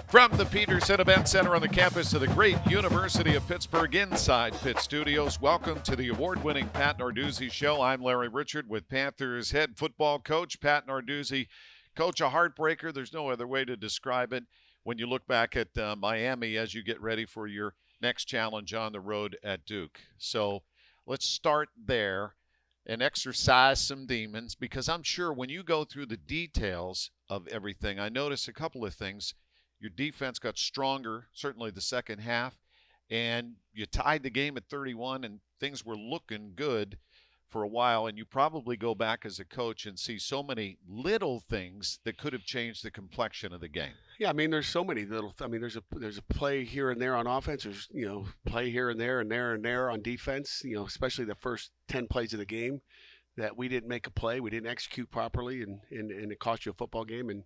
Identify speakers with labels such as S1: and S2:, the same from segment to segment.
S1: From the Peterson Event Center on the campus of the great University of Pittsburgh inside Pitt Studios, welcome to the award-winning Pat Narduzzi Show. I'm Larry Richard with Panthers head football coach Pat Narduzzi. Coach, a heartbreaker. There's no other way to describe it when you look back at Miami as you get ready for your next challenge on the road at Duke. So let's start there and exercise some demons, because I'm sure when you go through the details of everything, I notice a couple of things. Your defense got stronger, certainly the second half, and you tied the game at 31, and things were looking good for a while. And you probably go back as a coach and see so many little things that could have changed the complexion of the game.
S2: Yeah, I mean, there's so many little. There's a play here and there on offense. There's play here and there and there and there on defense. Especially the first 10 plays of the game, that we didn't make a play, we didn't execute properly, and it cost you a football game. And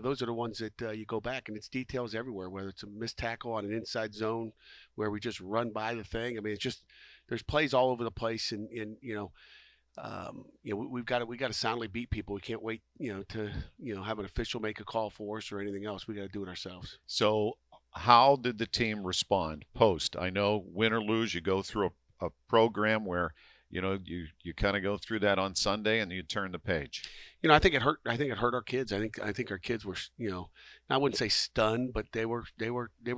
S2: those are the ones that you go back, and it's details everywhere. Whether it's a missed tackle on an inside zone where we just run by the thing. I mean, it's just there's plays all over the place, and we've got to soundly beat people. We can't wait to have an official make a call for us or anything else. We got to do it ourselves.
S1: So how did the team respond post? I know win or lose, you go through a program where you kind of go through that on Sunday and you turn the page.
S2: I think it hurt. I think it hurt our kids. I think our kids were, I wouldn't say stunned, but they were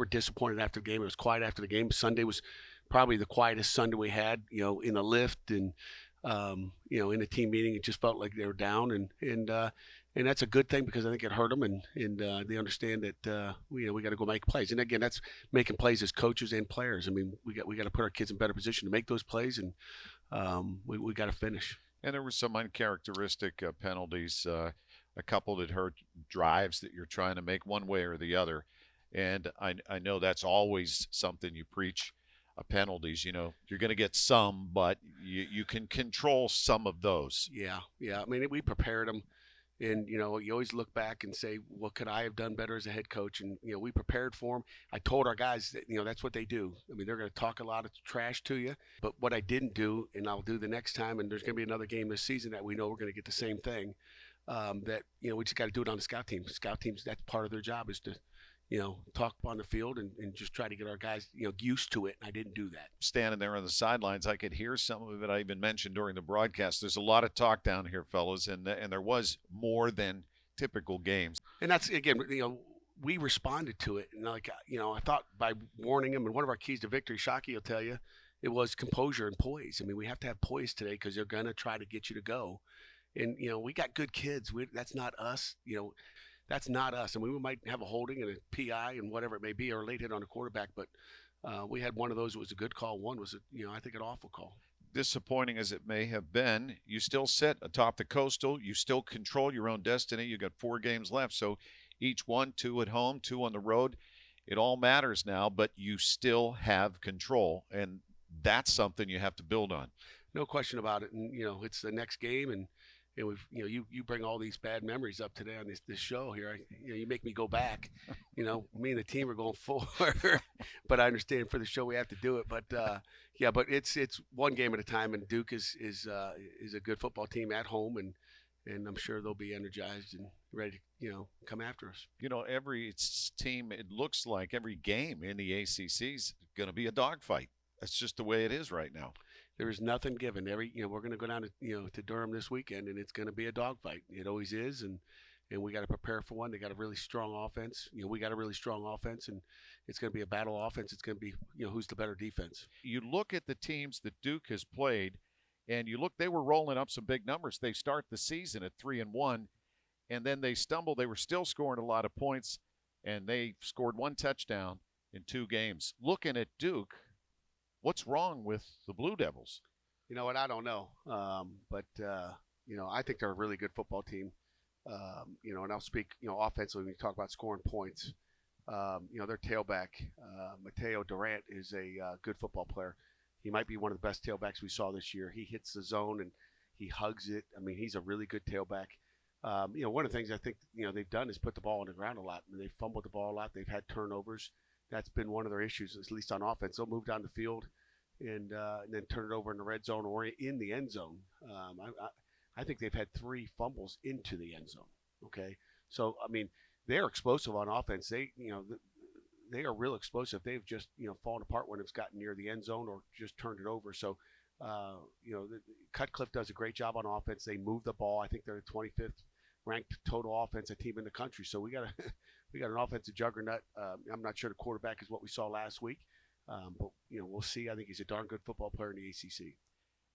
S2: disappointed after the game. It was quiet after the game. Sunday was probably the quietest Sunday we had. In the lift and in a team meeting, it just felt like they were down, and that's a good thing, because I think it hurt them, and they understand that we got to go make plays. And again, that's making plays as coaches and players. I mean, we got to put our kids in better position to make those plays, and we got to finish.
S1: And there were some uncharacteristic penalties, a couple that hurt drives that you're trying to make one way or the other. And I know that's always something you preach. Penalties, you're going to get some, but you can control some of those.
S2: Yeah. I mean, we prepared them, and you always look back and say, what could I have done better as a head coach? And we prepared for them. I told our guys that that's what they do. I mean, they're going to talk a lot of trash to you, but what I didn't do, and I'll do the next time, and there's going to be another game this season that we know we're going to get the same thing. That we just got to do it on the scout team. Scout teams, that's part of their job, is to talk on the field and just try to get our guys, used to it. And I didn't do that.
S1: Standing there on the sidelines, I could hear some of it. I even mentioned during the broadcast, there's a lot of talk down here, fellas, and there was more than typical games.
S2: And that's, again, we responded to it. And I thought by warning them, and one of our keys to victory, Shockey will tell you, it was composure and poise. I mean, we have to have poise today, because they're going to try to get you to go. And, we got good kids. That's not us, That's not us. And we might have a holding and a PI and whatever it may be, or a late hit on a quarterback. But we had one of those that was a good call. One was, I think, an awful call.
S1: Disappointing as it may have been, you still sit atop the Coastal. You still control your own destiny. You got 4 games left. So each one, 2 at home, 2 on the road. It all matters now, but you still have control. And that's something you have to build on.
S2: No question about it. And, it's the next game, and we've, you bring all these bad memories up today on this show here. You make me go back. Me and the team are going forward, but I understand for the show we have to do it. But but it's one game at a time, and Duke is a good football team at home, and I'm sure they'll be energized and ready to come after us.
S1: Every team, it looks like every game in the ACC is going to be a dogfight. That's just the way it is right now.
S2: There is nothing given. We're going to go down to Durham this weekend, and it's going to be a dogfight. It always is, and we got to prepare for one. They got a really strong offense. We got a really strong offense, and it's going to be a battle offense. It's going to be who's the better defense.
S1: You look at the teams that Duke has played, and they were rolling up some big numbers. They start the season at 3-1, and then they stumble. They were still scoring a lot of points, and they scored 1 touchdown in 2 games. Looking at Duke, what's wrong with the Blue Devils?
S2: You know what? I don't know. But I think they're a really good football team. And I'll speak, offensively when you talk about scoring points. Their tailback, Mateo Durant, is a good football player. He might be one of the best tailbacks we saw this year. He hits the zone and he hugs it. I mean, he's a really good tailback. One of the things I think, they've done is put the ball on the ground a lot. I mean, they've fumbled the ball a lot. They've had turnovers. That's been one of their issues, at least on offense. They'll move down the field and then turn it over in the red zone or in the end zone. I think they've had 3 fumbles into the end zone. Okay. So, I mean, they're explosive on offense. They are real explosive. They've just fallen apart when it's gotten near the end zone or just turned it over. So Cutcliffe does a great job on offense. They move the ball. I think they're the 25th ranked total offensive team in the country. So we got an offensive juggernaut. I'm not sure the quarterback is what we saw last week, but we'll see. I think he's a darn good football player in the ACC.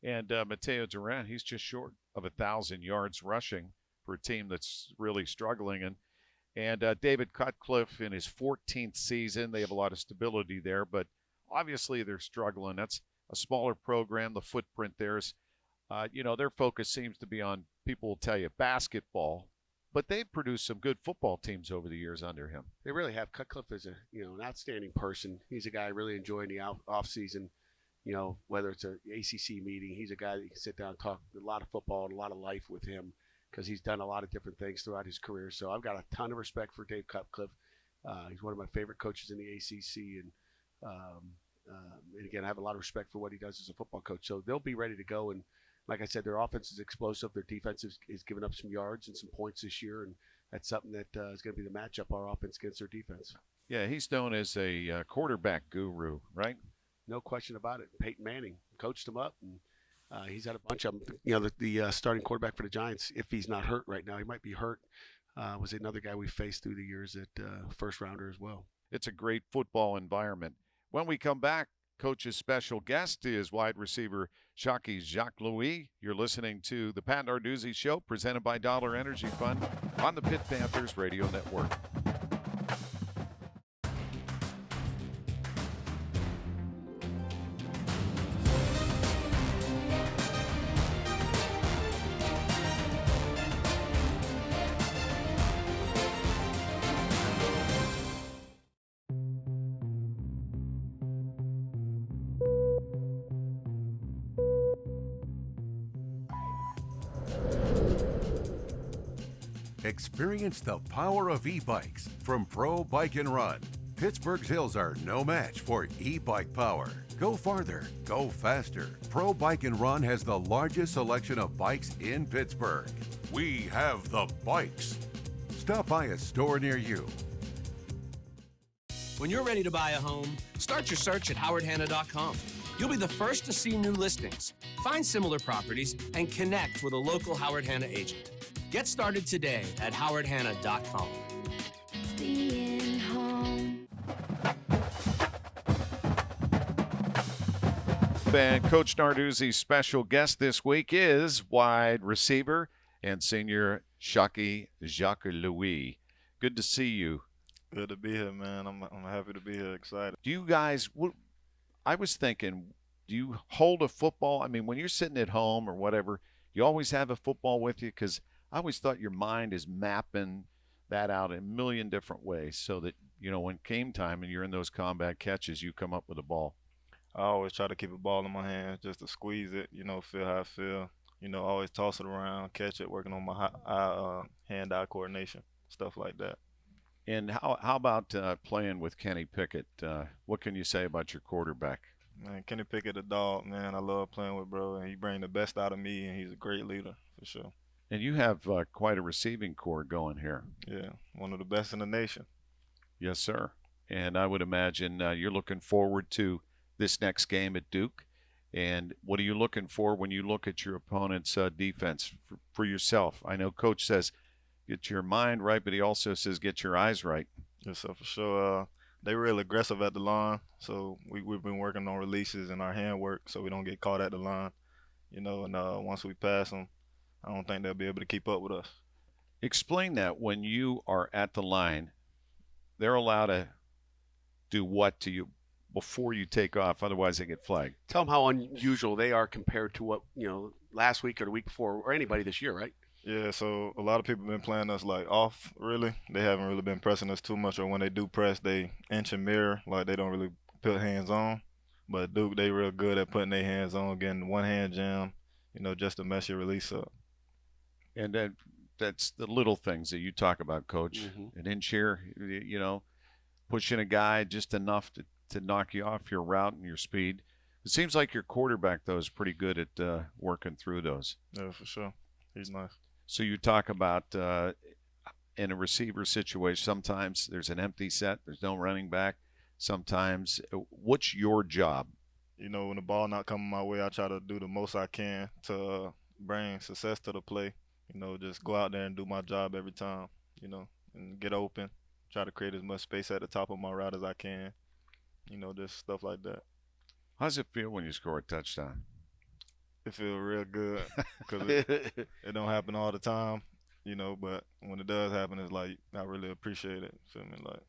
S1: And Mateo Duran, he's just short of 1,000 yards rushing for a team that's really struggling. And David Cutcliffe in his 14th season, they have a lot of stability there, but obviously they're struggling. That's a smaller program. The footprint there's, their focus seems to be on, people will tell you, basketball, but they've produced some good football teams over the years under him.
S2: They really have. Cutcliffe is an outstanding person. He's a guy I really enjoy in the off season. Whether it's an ACC meeting, he's a guy that you can sit down and talk a lot of football and a lot of life with him because he's done a lot of different things throughout his career. So I've got a ton of respect for Dave Cutcliffe. He's one of my favorite coaches in the ACC, and again, I have a lot of respect for what he does as a football coach. So they'll be ready to go. And like I said, their offense is explosive. Their defense is giving up some yards and some points this year, and that's something that is going to be the matchup, our offense against their defense.
S1: Yeah, he's known as a quarterback guru, right?
S2: No question about it. Peyton Manning coached him up, and he's had a bunch of them. The starting quarterback for the Giants, if he's not hurt right now, he might be hurt, was another guy we faced through the years at first rounder as well.
S1: It's a great football environment. When we come back, Coach's special guest is wide receiver Shockey Louis. You're listening to the Pat Narduzzi Show, presented by Dollar Energy Fund on the Pitt Panthers Radio Network.
S3: Experience the power of e-bikes from Pro Bike and Run. Pittsburgh's hills are no match for e-bike power. Go farther, go faster. Pro Bike and Run has the largest selection of bikes in Pittsburgh. We have the bikes. Stop by a store near you.
S4: When you're ready to buy a home, start your search at howardhanna.com. You'll be the first to see new listings, find similar properties, and connect with a local Howard Hanna agent. Get started today at howardhanna.com.
S5: Being home.
S1: And Coach Narduzzi's special guest this week is wide receiver and senior Shockey Louis. Good to see you.
S6: Good to be here, man. I'm happy to be here, excited.
S1: Do you guys, I was thinking, do you hold a football? I mean, when you're sitting at home or whatever, you always have a football with you? Because I always thought your mind is mapping that out in a million different ways so that, when game time and you're in those combat catches, you come up with a ball.
S6: I always try to keep a ball in my hand just to squeeze it, feel how I feel. Always toss it around, catch it, working on my hand-eye coordination, stuff like that.
S1: And how about playing with Kenny Pickett? What can you say about your quarterback?
S6: Man, Kenny Pickett, a dog, man. I love playing with bro, and he brings the best out of me, and he's a great leader for sure.
S1: And you have quite a receiving core going here.
S6: Yeah, one of the best in the nation.
S1: Yes, sir. And I would imagine you're looking forward to this next game at Duke. And what are you looking for when you look at your opponent's defense for yourself? I know Coach says get your mind right, but he also says get your eyes right.
S6: Yes, sir, for sure. They're real aggressive at the line, so we've been working on releases and our hand work so we don't get caught at the line. And once we pass them, I don't think they'll be able to keep up with us.
S1: Explain that. When you are at the line, they're allowed to do what to you before you take off, otherwise they get flagged.
S2: Tell them how unusual they are compared to what, last week or the week before or anybody this year, right?
S6: Yeah, so a lot of people have been playing us off, really. They haven't really been pressing us too much, or when they do press, they inch and mirror, they don't really put hands on. But Duke, they real good at putting their hands on, getting one hand jam, just to mess your release up.
S1: And that's the little things that you talk about, Coach.
S2: Mm-hmm.
S1: An inch here, pushing a guy just enough to knock you off your route and your speed. It seems like your quarterback, though, is pretty good at working through those.
S6: Yeah, for sure. He's nice.
S1: So you talk about in a receiver situation, sometimes there's an empty set, there's no running back. Sometimes, what's your job?
S6: You know, when the ball not coming my way, I try to do the most I can to bring success to the play. You know, just go out there and do my job every time. You know, and get open. Try to create as much space at the top of my route as I can. You know, just stuff like that.
S1: How does it feel when you score a touchdown?
S6: It feels real good because it don't happen all the time. You know, but when it does happen, it's like I really appreciate it. Feel me? Like,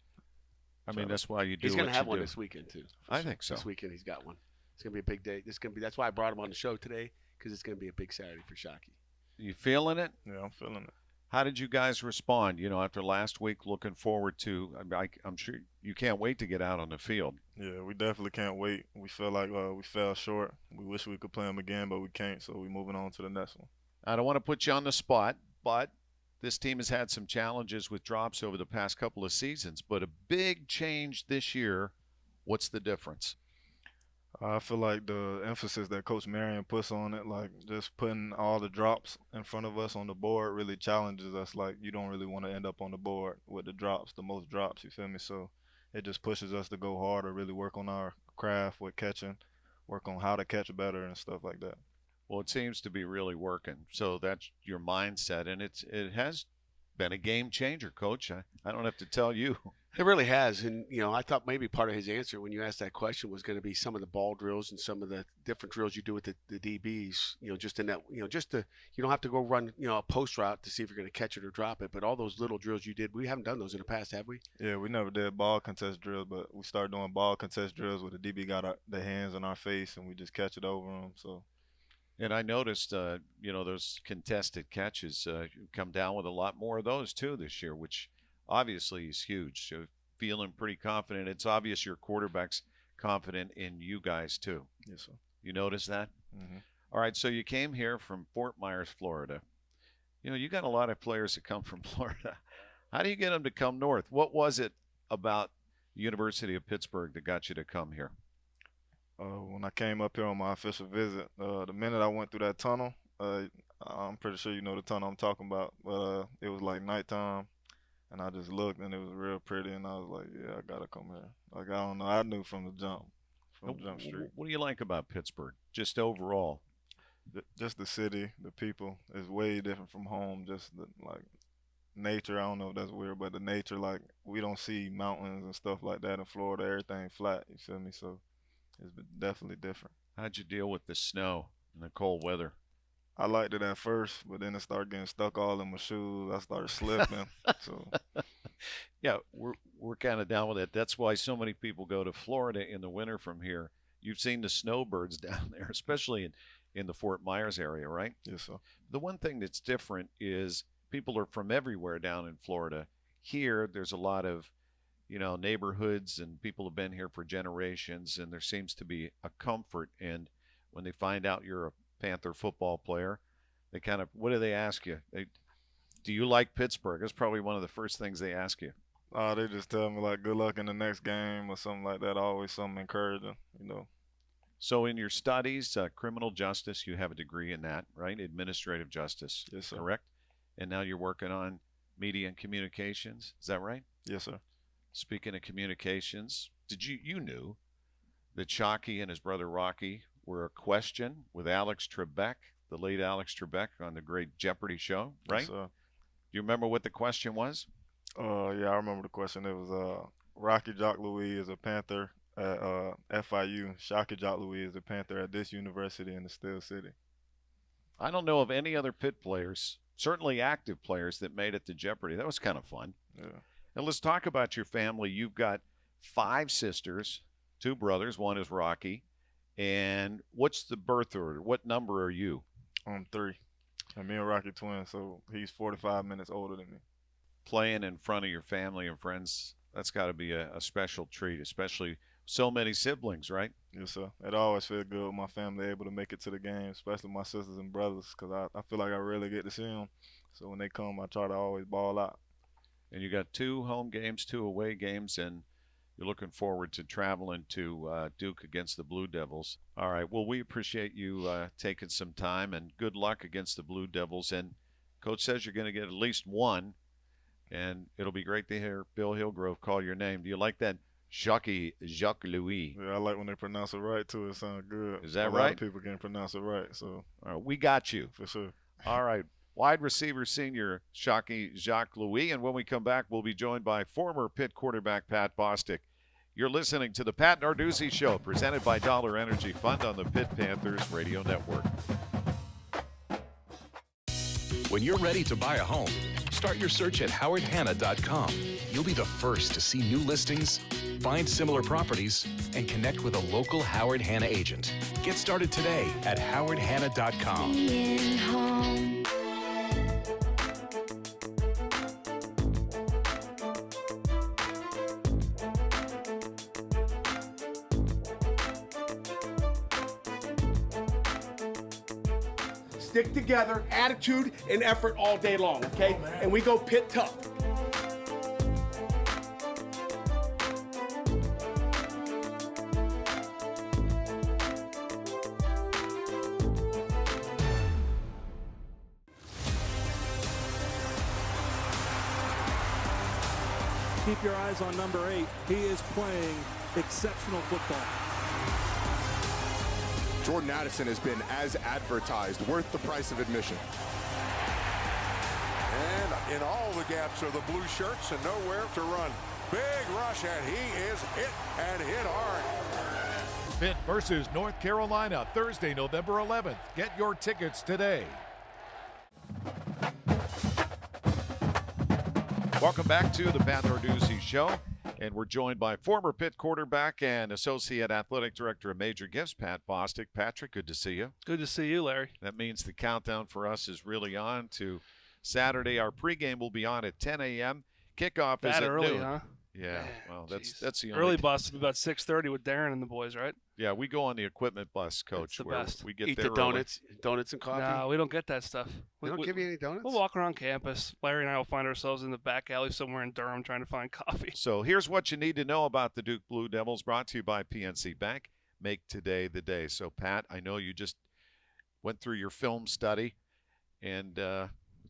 S1: I mean, that's why you do.
S2: He's going to have one
S1: do.
S2: this weekend too.
S1: I think so.
S2: This weekend he's got one. It's going to be a big day. That's why I brought him on the show today, because it's going to be a big Saturday for Shockey.
S1: You feeling it?
S6: yeah, I'm feeling it.
S1: How did you guys respond? You know, after last week, looking forward to. I'm sure you can't wait to get out on the field.
S6: Yeah, we definitely can't wait. We feel like we fell short. We wish we could play them again, but we can't. So we're moving on to the next one.
S1: I don't want to put you on the spot, but this team has had some challenges with drops over the past couple of seasons. But a big change this year. What's the difference?
S6: I feel like the emphasis that Coach Marion puts on it, like just putting all the drops in front of us on the board, really challenges us. Like you don't really want to end up on the board with the drops, the most drops. You feel me? So it just pushes us to go harder, really work on our craft with catching, work on how to catch better and stuff like that.
S1: Well, it seems to be really working. So that's your mindset, and it has been a game changer, Coach. I don't have to tell you.
S2: It really has. And, you know, I thought maybe part of his answer when you asked that question was going to be some of the ball drills and some of the different drills you do with the DBs, you know, just in that, you know, you don't have to go run, you know, a post route to see if you're going to catch it or drop it. But all those little drills you did, we haven't done those in the past, have we?
S6: Yeah, we never did ball contest drills, but we started doing ball contest drills where the DB got their hands on our face and we just catch it over them. So.
S1: And I noticed, you know, those contested catches come down with a lot more of those too this year, which obviously is huge. So feeling pretty confident. It's obvious your quarterback's confident in you guys too.
S6: Yes, sir.
S1: You notice that?
S6: Mm-hmm.
S1: All right, so you came here from Fort Myers, Florida. You know, you got a lot of players that come from Florida. How do you get them to come north? What was it about the University of Pittsburgh that got you to come here?
S6: When I came up here on my official visit, the minute I went through that tunnel, I'm pretty sure you know the tunnel I'm talking about, but it was like nighttime, and I just looked, and it was real pretty, and I was like, yeah, I gotta come here. Like, I don't know, I knew from the jump street.
S1: What do you like about Pittsburgh, just overall?
S6: Just the city, the people is way different from home. Just the, like, nature, I don't know if that's weird, but the nature, like, we don't see mountains and stuff like that in Florida. Everything flat, you feel me? So it's definitely different.
S1: How'd you deal with the snow and the cold weather?
S6: I liked it at first, but then it started getting stuck all in my shoes. I started slipping. So
S1: yeah, we're kind of down with it. That's why so many people go to Florida in the winter from here. You've seen the snowbirds down there, especially in the Fort Myers area, right?
S6: yes, sir.
S1: The one thing that's different is people are from everywhere down in Florida. Here, there's a lot of, you know, neighborhoods, and people have been here for generations, and there seems to be a comfort. And when they find out you're a Panther football player, they kind of, what do they ask you? Do you like Pittsburgh? That's probably one of the first things they ask you.
S6: They just tell me, like, good luck in the next game or something like that. Always something encouraging, you know.
S1: So in your studies, criminal justice, you have a degree in that, right? Administrative justice,
S6: Yes, sir.
S1: correct? And now you're working on media and communications. Is that right?
S6: Yes, sir.
S1: Speaking of communications, you knew that Shockey and his brother Rocky were a question with Alex Trebek, the late Alex Trebek, on the great Jeopardy show, right?
S6: Yes, sir.
S1: Do you remember what the question was?
S6: Yeah, I remember the question. It was Rocky Jock Louis is a Panther at FIU. Shockey Jock Louis is a Panther at this university in the Steel City.
S1: I don't know of any other Pitt players, certainly active players, that made it to Jeopardy. That was kind of fun.
S6: Yeah.
S1: And let's talk about your family. You've got 5 sisters, 2 brothers. One is Rocky. And what's the birth order? What number are you?
S6: I'm 3. And me and Rocky twins, so he's 45 minutes older than me.
S1: Playing in front of your family and friends, that's got to be a special treat, especially so many siblings, right?
S6: Yes, sir. It always feels good when my family able to make it to the game, especially my sisters and brothers, because I feel like I really get to see them. So when they come, I try to always ball out.
S1: And you got 2 home games, 2 away games, and you're looking forward to traveling to Duke against the Blue Devils. All right. Well, we appreciate you taking some time, and good luck against the Blue Devils. And Coach says you're going to get at least one. And it'll be great to hear Bill Hillgrove call your name. Do you like that? Shockey Louis.
S6: Yeah, I like when they pronounce it right too. It sounds good.
S1: Is that
S6: a
S1: right?
S6: lot of people can pronounce it right, so
S1: We got you.
S6: for sure.
S1: All right. Wide receiver senior Shockey Louis. And when we come back, we'll be joined by former Pitt quarterback Pat Bostic. You're listening to the Pat Narduzzi Show, presented by Dollar Energy Fund on the Pitt Panthers Radio Network.
S7: When you're ready to buy a home, start your search at howardhanna.com. You'll be the first to see new listings, find similar properties, and connect with a local Howard Hanna agent. Get started today at howardhanna.com.
S5: Being home.
S8: Stick together, attitude and effort all day long, okay? And we go Pitt tough.
S9: Keep your eyes on number 8. He is playing exceptional football.
S10: Jordan Addison has been as advertised, worth the price of admission.
S11: And in all the gaps are the blue shirts and nowhere to run. Big rush, and he is hit and hit hard.
S12: Pitt versus North Carolina, Thursday, November 11th. Get your tickets today.
S1: Welcome back to the Pat Narduzzi Show. And we're joined by former Pitt quarterback and Associate Athletic Director of Major Gifts, Pat Bostic. Patrick, good to see you.
S13: Good to see you, Larry.
S1: That means the countdown for us is really on to Saturday. Our pregame will be on at 10 a.m. Kickoff is at
S13: early,
S1: noon.
S13: huh?
S1: Yeah, well, that's the only
S13: early bus will be about 6:30 with Darren and the boys, right?
S1: Yeah, we go on the equipment bus, Coach.
S13: It's the
S1: where
S13: best.
S1: We get
S2: Eat
S1: there
S2: the donuts and coffee.
S13: No, we don't get that stuff.
S2: They don't give you any donuts?
S13: We'll walk around campus. Larry and I will find ourselves in the back alley somewhere in Durham trying to find coffee.
S1: So here's what you need to know about the Duke Blue Devils, brought to you by PNC Bank. Make today the day. So, Pat, I know you just went through your film study, and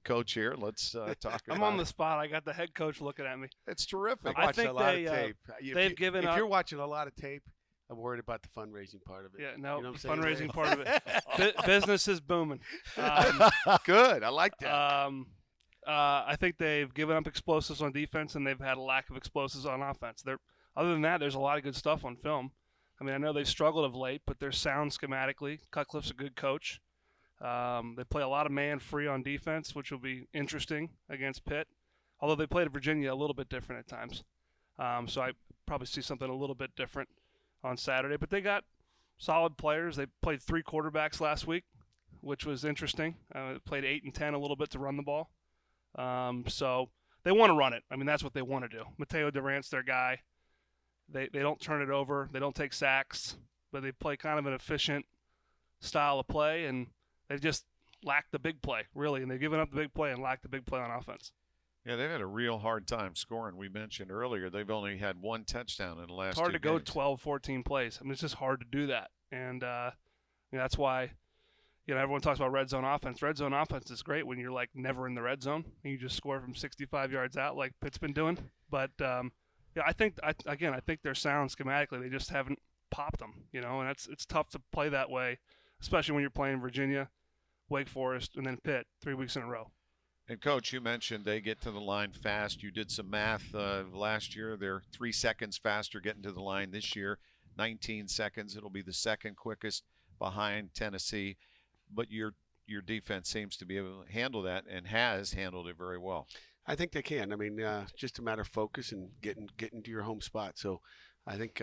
S1: Coach here, let's talk about
S13: I'm on the spot. I got the head coach looking at me.
S1: It's terrific.
S2: I think a lot of tape.
S13: They've given up.
S2: If you're watching a lot of tape, I'm worried about the fundraising part of it.
S13: Yeah, no,
S2: you know
S13: the fundraising
S2: saying?
S13: part of it. Business is booming.
S2: Good. I like that.
S13: I think they've given up explosives on defense, and they've had a lack of explosives on offense. Other than that, there's a lot of good stuff on film. I mean, I know they've struggled of late, but they're sound schematically. Cutcliffe's a good coach. They play a lot of man free on defense, which will be interesting against Pitt. Although they played Virginia a little bit different at times. So I probably see something a little bit different on Saturday. But they got solid players. They played 3 quarterbacks last week, which was interesting. They played 8 and 10 a little bit to run the ball. So they want to run it. I mean, that's what they want to do. Mateo Durant's their guy. They don't turn it over. They don't take sacks. But they play kind of an efficient style of play, and they've just lacked the big play, really. And they've given up the big play and lacked the big play on offense.
S1: Yeah, they've had a real hard time scoring. We mentioned earlier they've only had 1 touchdown in the last 2 games.
S13: It's hard to go 12, 14 plays. I mean, it's just hard to do that. And that's why, everyone talks about red zone offense. Red zone offense is great when you're, like, never in the red zone and you just score from 65 yards out like Pitt's been doing. But, I think they're sound schematically. They just haven't popped them, and it's tough to play that way, especially when you're playing Virginia, Wake Forest, and then Pitt 3 weeks in a row.
S1: And, Coach, you mentioned they get to the line fast. You did some math last year. They're 3 seconds faster getting to the line this year, 19 seconds. It'll be the second quickest behind Tennessee. But your defense seems to be able to handle that and has handled it very well.
S2: I think they can. I mean, just a matter of focus and getting to your home spot. So I think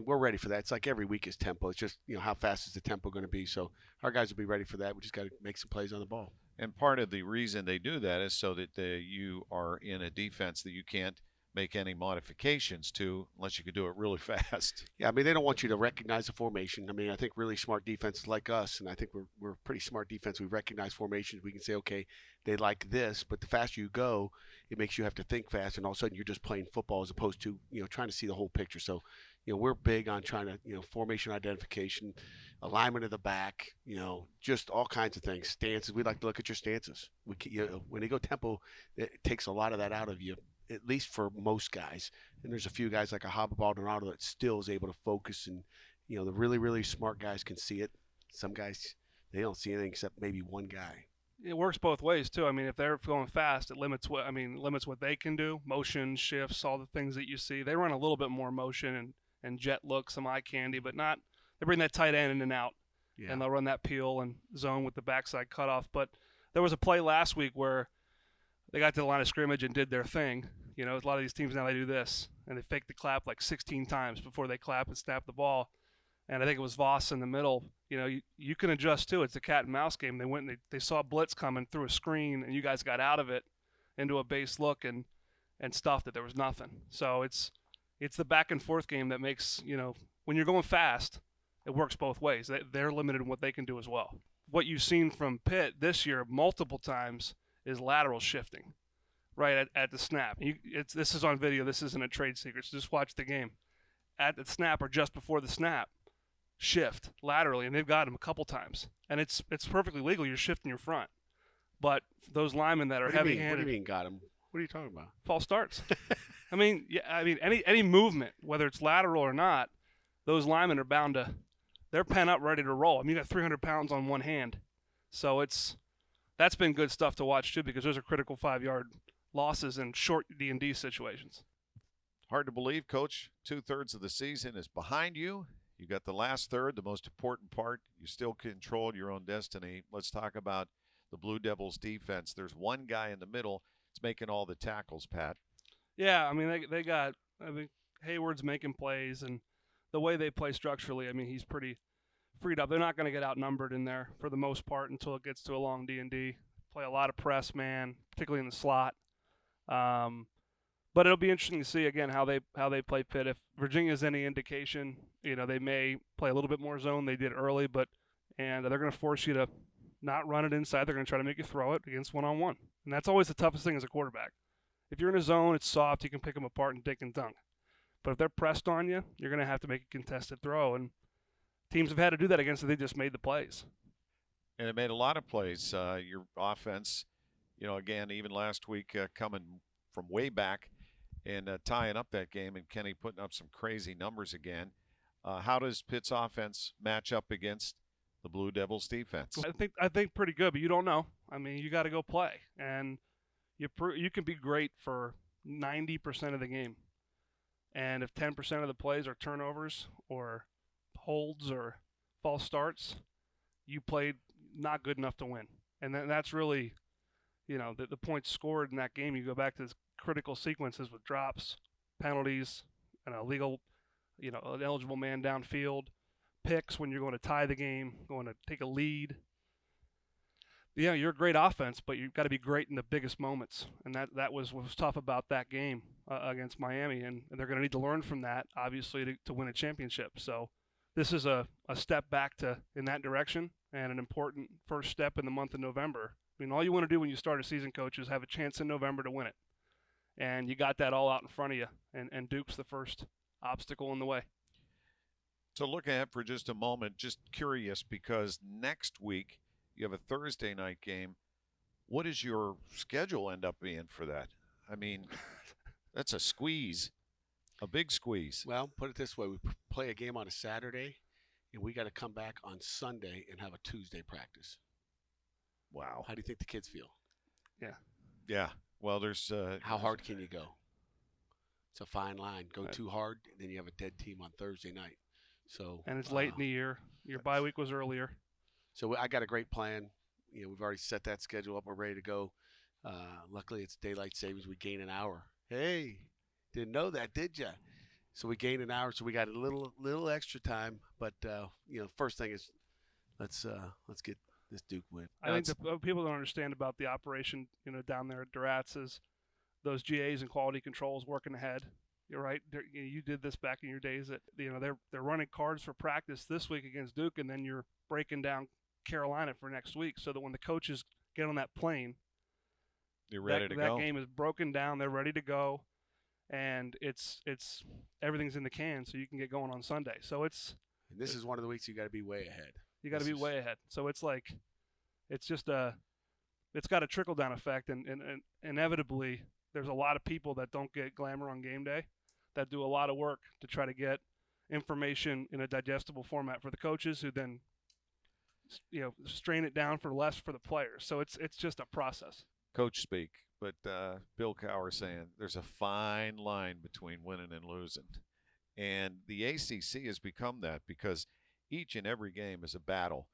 S2: we're ready for that. It's like every week is tempo. It's just, how fast is the tempo going to be? So our guys will be ready for that. We just got to make some plays on the ball.
S1: And part of the reason they do that is so that you are in a defense that you can't make any modifications to unless you could do it really fast.
S2: Yeah, I mean, they don't want you to recognize the formation. I mean, I think really smart defenses like us, and I think we're pretty smart defense. We recognize formations. We can say, okay, they like this, but the faster you go, it makes you have to think fast, and all of a sudden you're just playing football as opposed to, trying to see the whole picture. So, we're big on trying to, formation identification, alignment of the back, just all kinds of things. Stances. We like to look at your stances. When they go tempo, it takes a lot of that out of you, at least for most guys. And there's a few guys like a Baldonado that still is able to focus, and the really, really smart guys can see it. Some guys, they don't see anything except maybe one guy.
S13: It works both ways too. I mean, if they're going fast, it limits what they can do. Motion, shifts, all the things that you see. They run a little bit more motion and jet look, some eye candy, but not. They bring that tight end in and out, and they'll run that peel and zone with the backside cutoff. But there was a play last week where they got to the line of scrimmage and did their thing. A lot of these teams now, they do this, and they fake the clap like 16 times before they clap and snap the ball. And I think it was Voss in the middle. You can adjust too. It's a cat and mouse game. They went and they saw blitz coming through a screen, and you guys got out of it into a base look and stuffed it. There was nothing. So it's the back and forth game that makes, when you're going fast, it works both ways. They're limited in what they can do as well. What you've seen from Pitt this year multiple times is lateral shifting, right at the snap. This is on video. This isn't a trade secret. So just watch the game. At the snap or just before the snap, shift laterally, and they've got him a couple times. And it's perfectly legal. You're shifting your front. But those linemen that are heavy-handed.
S2: What do you mean got him? What are you talking about?
S13: False starts. Any movement, whether it's lateral or not, those linemen are bound to. They're pent up, ready to roll. I mean, you got 300 pounds on one hand, so that's been good stuff to watch too, because those are critical 5-yard losses in short D&D situations.
S1: Hard to believe, Coach. 2/3 of the season is behind you. You got the last third, the most important part. You still control your own destiny. Let's talk about the Blue Devils defense. There's one guy in the middle that's making all the tackles, Pat.
S13: Yeah, I mean, they got, Hayward's making plays, and the way they play structurally, I mean, he's pretty freed up. They're not going to get outnumbered in there for the most part until it gets to a long D&D. Play a lot of press man, particularly in the slot. But it'll be interesting to see, again, how they play Pitt. If Virginia's any indication, they may play a little bit more zone. They did early, and they're going to force you to not run it inside. They're going to try to make you throw it against one-on-one. And that's always the toughest thing as a quarterback. If you're in a zone, it's soft. You can pick them apart and dink and dunk. But if they're pressed on you, you're going to have to make a contested throw. And teams have had to do that against it. They just made the plays.
S1: And it made a lot of plays. Your offense, again, even last week coming from way back and tying up that game, and Kenny putting up some crazy numbers again. How does Pitt's offense match up against the Blue Devils defense?
S13: I think pretty good, but you don't know. I mean, you got to go play. And you can be great for 90% of the game. And if 10% of the plays are turnovers or holds or false starts, you played not good enough to win. And that's really, the points scored in that game. You go back to this critical sequences with drops, penalties, an illegal, an eligible man downfield, picks when you're going to tie the game, going to take a lead. Yeah, you're a great offense, but you've got to be great in the biggest moments. And that was what was tough about that game against Miami. And they're going to need to learn from that, obviously, to win a championship. So this is a step back in that direction and an important first step in the month of November. I mean, all you want to do when you start a season, coach, is have a chance in November to win it. And you got that all out in front of you. And Duke's the first obstacle in the way.
S1: So look ahead for just a moment. Just curious, because next week you have a Thursday night game. What does your schedule end up being for that? I mean, that's a squeeze, a big squeeze.
S2: Well, put it this way. We play a game on a Saturday, and we got to come back on Sunday and have a Tuesday practice.
S1: Wow.
S2: How do you think the kids feel?
S13: Yeah.
S1: Yeah. Well, there's
S2: how hard can you go? It's a fine line. Go too hard, then you have a dead team on Thursday night. So
S13: and it's late in the year. Your bye week was earlier.
S2: So I got a great plan. We've already set that schedule up. We're ready to go. Luckily, it's daylight savings. We gain an hour. Hey, didn't know that, did you? So we gain an hour. So we got a little extra time. But first thing is let's get this Duke win.
S13: I think the people don't understand about the operation, down there at Duratz is those GAs and quality controls working ahead. You're right. You did this back in your days. That they're running cards for practice this week against Duke, and then you're breaking down Carolina for next week, so that when the coaches get on that plane,
S1: you're ready to go.
S13: That game is broken down. They're ready to go, and it's everything's in the can, so you can get going on Sunday. So
S2: And this is one of the weeks you got to be way ahead.
S13: You got to be way ahead. So it's like it's got a trickle down effect, and inevitably there's a lot of people that don't get glamour on game day, that do a lot of work to try to get information in a digestible format for the coaches, who then strain it down for less for the players. So it's just a process.
S1: Coach speak, but Bill Cowher saying there's a fine line between winning and losing. And the ACC has become that because each and every game is a battle.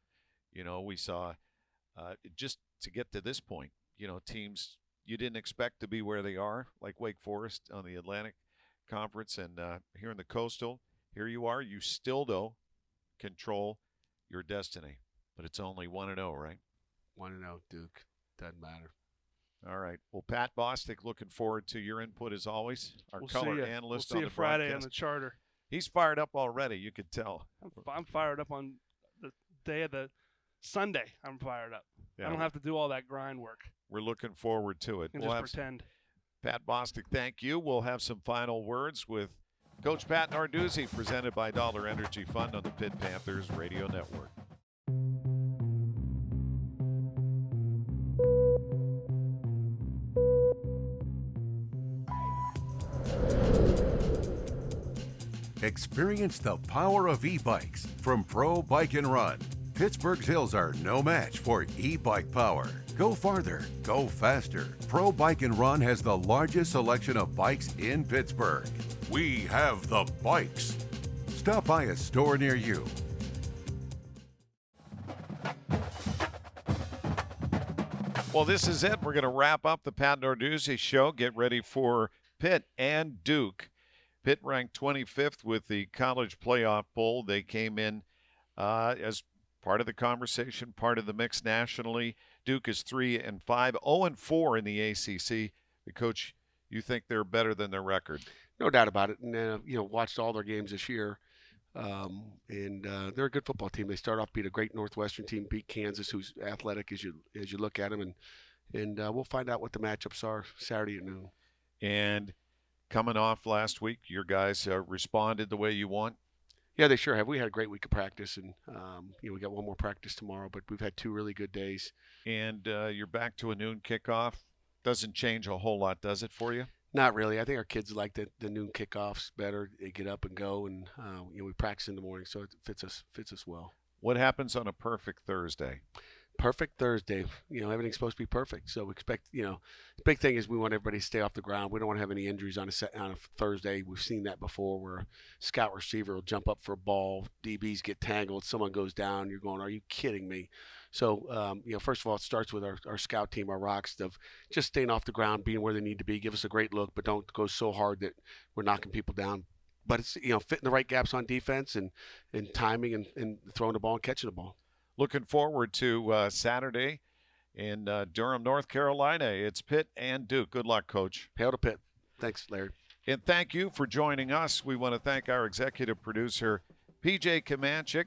S1: We saw just to get to this point, teams you didn't expect to be where they are, like Wake Forest on the Atlantic Conference, and here in the Coastal, here you are. You still, though, control your destiny. But it's only 1-0, right?
S2: 1-0, Duke. Doesn't matter.
S1: All right. Well, Pat Bostic, looking forward to your input as always. Our color analyst
S13: we'll see
S1: on the
S13: Friday
S1: broadcast.
S13: On the charter.
S1: He's fired up already. You could tell.
S13: I'm fired up on the day of the Sunday. I'm fired up.
S1: Yeah.
S13: I don't have to do all that grind work.
S1: We're looking forward to it.
S13: And just pretend.
S1: Pat Bostic, thank you. We'll have some final words with Coach Pat Narduzzi, presented by Dollar Energy Fund on the Pitt Panthers Radio Network.
S3: Experience the power of e-bikes from Pro Bike and Run. Pittsburgh's hills are no match for e-bike power. Go farther, go faster. Pro Bike and Run has the largest selection of bikes in Pittsburgh. We have the bikes. Stop by a store near you.
S1: Well, this is it. We're going to wrap up the Pat Narduzzi Show. Get ready for Pitt and Duke. Pitt ranked 25th with the college playoff poll. They came in as part of the conversation, part of the mix nationally. Duke is 3-5, 0-4 in the ACC. But Coach, you think they're better than their record?
S2: No doubt about it. And watched all their games this year, and they're a good football team. They start off beat a great Northwestern team, beat Kansas, who's athletic as you look at them, and we'll find out what the matchups are Saturday at noon.
S1: And coming off last week, your guys responded the way you want?
S2: Yeah, they sure have. We had a great week of practice, and we got one more practice tomorrow, but we've had 2 really good days.
S1: And you're back to a noon kickoff. Doesn't change a whole lot, does it, for you?
S2: Not really. I think our kids like the noon kickoffs better. They get up and go, and we practice in the morning, so it fits us well.
S1: What happens on a perfect Thursday?
S2: Perfect Thursday. Everything's supposed to be perfect. So we expect, the big thing is we want everybody to stay off the ground. We don't want to have any injuries on a Thursday. We've seen that before where a scout receiver will jump up for a ball, DBs get tangled, someone goes down. You're going, are you kidding me? So, first of all, it starts with our scout team, our rocks, of just staying off the ground, being where they need to be, give us a great look, but don't go so hard that we're knocking people down. But it's, fitting the right gaps on defense and timing and throwing the ball and catching the ball.
S1: Looking forward to Saturday in Durham, North Carolina. It's Pitt and Duke. Good luck, Coach.
S2: Hail to Pitt. Thanks, Larry.
S1: And thank you for joining us. We want to thank our executive producer, PJ Kamanchik,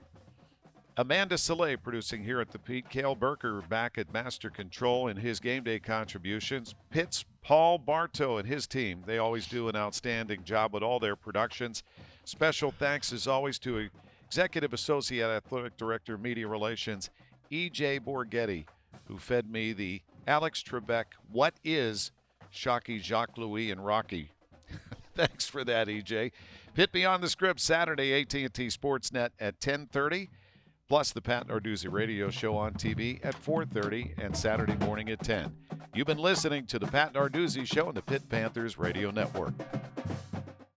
S1: Amanda Soleil producing here at the Pete, Cale Burker back at Master Control and his game day contributions. Pitt's Paul Bartow and his team. They always do an outstanding job with all their productions. Special thanks, as always, to Executive Associate Athletic Director, Media Relations, E.J. Borghetti, who fed me the Alex Trebek, What is Shockey, Louis, and Rocky. Thanks for that, E.J. Pitt Beyond the Script, Saturday, AT&T Sportsnet at 10:30, plus the Pat Narduzzi Radio Show on TV at 4:30 and Saturday morning at 10. You've been listening to the Pat Narduzzi Show on the Pitt Panthers Radio Network.